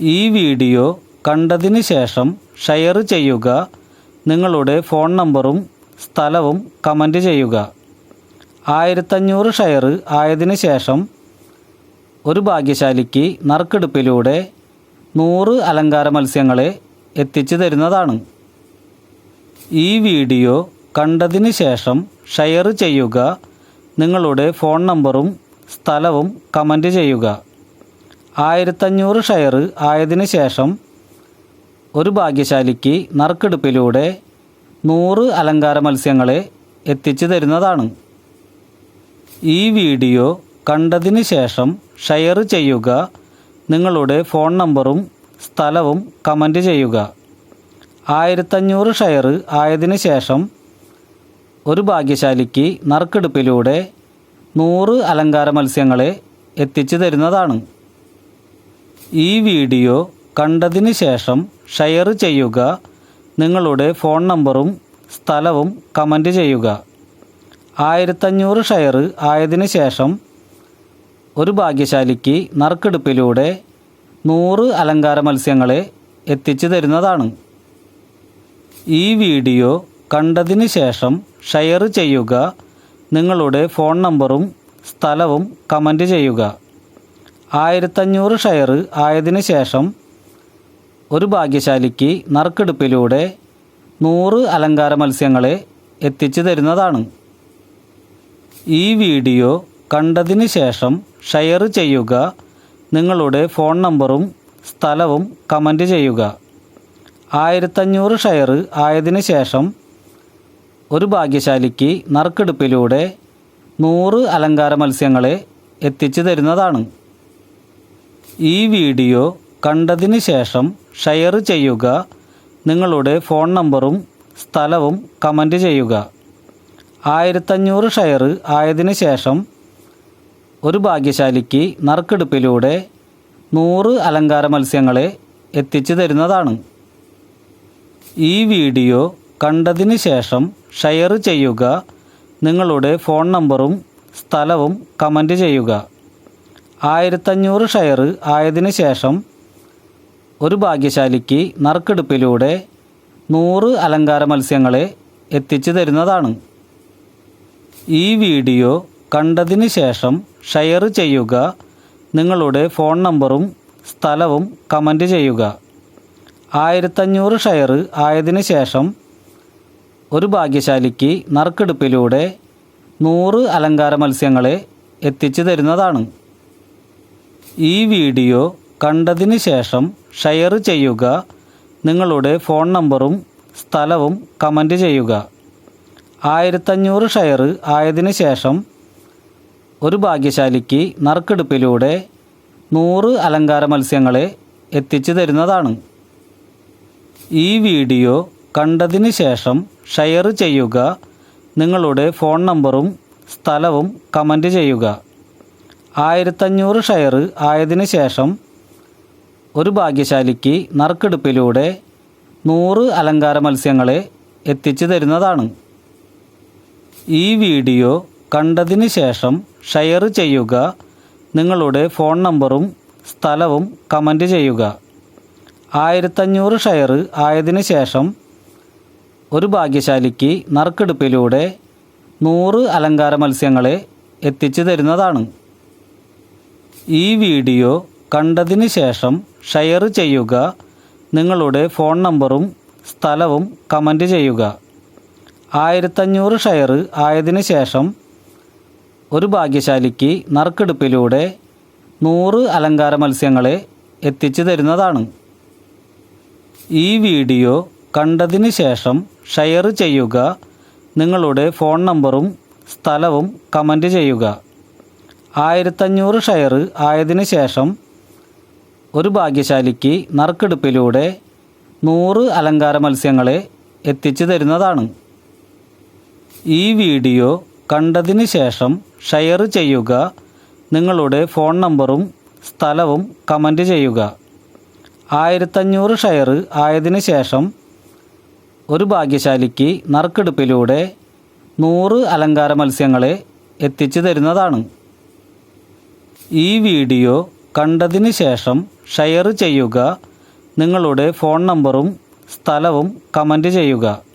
ഈ വീഡിയോ കണ്ടതിന് ശേഷം ഷെയർ ചെയ്യുക. നിങ്ങളുടെ ഫോൺ നമ്പറും സ്ഥലവും കമൻറ്റ് ചെയ്യുക. 1500 ഷെയർ ആയതിനു ശേഷം ഒരു ഭാഗ്യശാലിക്ക് നറുക്കെടുപ്പിലൂടെ 100 അലങ്കാര മത്സ്യങ്ങളെ എത്തിച്ചു തരുന്നതാണ്. ഈ വീഡിയോ കണ്ടതിന് ശേഷം ഷെയർ ചെയ്യുക. നിങ്ങളുടെ ഫോൺ നമ്പറും സ്ഥലവും കമൻറ്റ് ചെയ്യുക. 1500 ഷെയർ ആയതിനു ശേഷം ഒരു ഭാഗ്യശാലിക്ക് നറുക്കെടുപ്പിലൂടെ 100 അലങ്കാര മത്സ്യങ്ങളെ എത്തിച്ചു തരുന്നതാണ്. ഈ വീഡിയോ കണ്ടതിന് ശേഷം ഷെയർ ചെയ്യുക. നിങ്ങളുടെ ഫോൺ നമ്പറും സ്ഥലവും കമൻറ്റ് ചെയ്യുക. 1500 ഷെയർ ആയതിനു ശേഷം ഒരു ഭാഗ്യശാലിക്ക് നറുക്കെടുപ്പിലൂടെ 100 അലങ്കാര മത്സ്യങ്ങളെ എത്തിച്ചു തരുന്നതാണ്. ഈ വീഡിയോ കണ്ടതിന് ശേഷം ഷെയർ ചെയ്യുക. നിങ്ങളുടെ ഫോൺ നമ്പറും സ്ഥലവും കമൻറ്റ് ചെയ്യുക. 1500 ഷെയർ ആയതിനു ശേഷം ഒരു ഭാഗ്യശാലിക്ക് നറുക്കെടുപ്പിലൂടെ 100 അലങ്കാര മത്സ്യങ്ങളെ എത്തിച്ചു തരുന്നതാണ്. ഈ വീഡിയോ കണ്ടതിന് ശേഷം ഷെയർ ചെയ്യുക. നിങ്ങളുടെ ഫോൺ നമ്പറും സ്ഥലവും കമൻറ്റ് ചെയ്യുക. 1500 ഷെയർ ആയതിനു ശേഷം ഒരു ഭാഗ്യശാലിക്ക് നറുക്കെടുപ്പിലൂടെ 100 അലങ്കാര മത്സ്യങ്ങളെ എത്തിച്ചു തരുന്നതാണ്. ഈ വീഡിയോ കണ്ടതിന് ശേഷം ഷെയർ ചെയ്യുക. നിങ്ങളുടെ ഫോൺ നമ്പറും സ്ഥലവും കമൻറ്റ് ചെയ്യുക. 1500 ഷെയർ ആയതിനു ശേഷം ഒരു ഭാഗ്യശാലിക്ക് നറുക്കെടുപ്പിലൂടെ 100 അലങ്കാര മത്സ്യങ്ങളെ എത്തിച്ചു തരുന്നതാണ്. ഈ വീഡിയോ കണ്ടതിന് ശേഷം ഷെയർ ചെയ്യുക. നിങ്ങളുടെ ഫോൺ നമ്പറും സ്ഥലവും കമൻറ്റ് ചെയ്യുക. 1500 ഷെയർ ആയതിനു ശേഷം ഒരു ഭാഗ്യശാലിക്ക് നറുക്കെടുപ്പിലൂടെ 100 അലങ്കാര മത്സ്യങ്ങളെ എത്തിച്ചു തരുന്നതാണ്. ഈ വീഡിയോ കണ്ടതിന് ശേഷം ഷെയർ ചെയ്യുക. നിങ്ങളുടെ ഫോൺ നമ്പറും സ്ഥലവും കമൻറ്റ് ചെയ്യുക. 1500 ഷെയർ ആയതിനു ശേഷം ഒരു ഭാഗ്യശാലിക്ക് നറുക്കെടുപ്പിലൂടെ 100 അലങ്കാര മത്സ്യങ്ങളെ എത്തിച്ചു തരുന്നതാണ്. ഈ വീഡിയോ കണ്ടതിന് ശേഷം ഷെയർ ചെയ്യുക. നിങ്ങളുടെ ഫോൺ നമ്പറും സ്ഥലവും കമൻറ്റ് ചെയ്യുക. 1500 ഷെയർ ആയതിനു ശേഷം ഒരു ഭാഗ്യശാലിക്ക് നറുക്കെടുപ്പിലൂടെ 100 അലങ്കാര മത്സ്യങ്ങളെ എത്തിച്ചു തരുന്നതാണ്. ഈ വീഡിയോ കണ്ടതിന് ശേഷം ഷെയർ ചെയ്യുക. നിങ്ങളുടെ ഫോൺ നമ്പറും സ്ഥലവും കമൻറ്റ് ചെയ്യുക. 1500 ഷെയർ ആയതിനു ശേഷം ഒരു ഭാഗ്യശാലിക്ക് നറുക്കെടുപ്പിലൂടെ 100 അലങ്കാര മത്സ്യങ്ങളെ എത്തിച്ചു തരുന്നതാണ്. ഈ വീഡിയോ കണ്ടതിന് ശേഷം ഷെയർ ചെയ്യുക. നിങ്ങളുടെ ഫോൺ നമ്പറും സ്ഥലവും കമൻറ്റ് ചെയ്യുക. 1500 ഷെയർ ആയതിനു ശേഷം ഒരു ഭാഗ്യശാലിക്ക് നറുക്കെടുപ്പിലൂടെ 100 അലങ്കാര മത്സ്യങ്ങളെ എത്തിച്ചു തരുന്നതാണ്. ഈ വീഡിയോ കണ്ടതിന് ശേഷം ഷെയർ ചെയ്യുക. നിങ്ങളുടെ ഫോൺ നമ്പറും സ്ഥലവും കമൻറ്റ് ചെയ്യുക. 1500 ഷെയർ ആയതിനു ശേഷം ഒരു ഭാഗ്യശാലിക്ക് നറുക്കെടുപ്പിലൂടെ 100 അലങ്കാര മത്സ്യങ്ങളെ എത്തിച്ചു തരുന്നതാണ്. ഈ വീഡിയോ കണ്ടതിന് ശേഷം ഷെയർ ചെയ്യുക. നിങ്ങളുടെ ഫോൺ നമ്പറും സ്ഥലവും കമൻറ്റ് ചെയ്യുക. 1500 ഷെയർ ആയതിനു ശേഷം ഒരു ഭാഗ്യശാലിക്ക് നറുക്കെടുപ്പിലൂടെ 100 അലങ്കാര മത്സ്യങ്ങളെ എത്തിച്ചു തരുന്നതാണ്. ഈ വീഡിയോ കണ്ടതിന് ശേഷം ഷെയർ ചെയ്യുക. നിങ്ങളുടെ ഫോൺ നമ്പറും സ്ഥലവും കമൻറ്റ് ചെയ്യുക. 1500 ഷെയർ ആയതിനു ശേഷം ഒരു ഭാഗ്യശാലിക്ക് നറുക്കെടുപ്പിലൂടെ 100 അലങ്കാര മത്സ്യങ്ങളെ എത്തിച്ചു തരുന്നതാണ്. ഈ വീഡിയോ കണ്ടതിന് ശേഷം ഷെയർ ചെയ്യുക. നിങ്ങളുടെ ഫോൺ നമ്പറും സ്ഥലവും കമൻറ്റ് ചെയ്യുക. 1500 ഷെയർ ആയതിനു ശേഷം ഒരു ഭാഗ്യശാലിക്ക് നറുക്കെടുപ്പിലൂടെ 100 അലങ്കാര മത്സ്യങ്ങളെ എത്തിച്ചു തരുന്നതാണ്. ഈ വീഡിയോ കണ്ടതിന് ശേഷം ഷെയർ ചെയ്യുക. നിങ്ങളുടെ ഫോൺ നമ്പറും സ്ഥലവും കമൻറ്റ് ചെയ്യുക.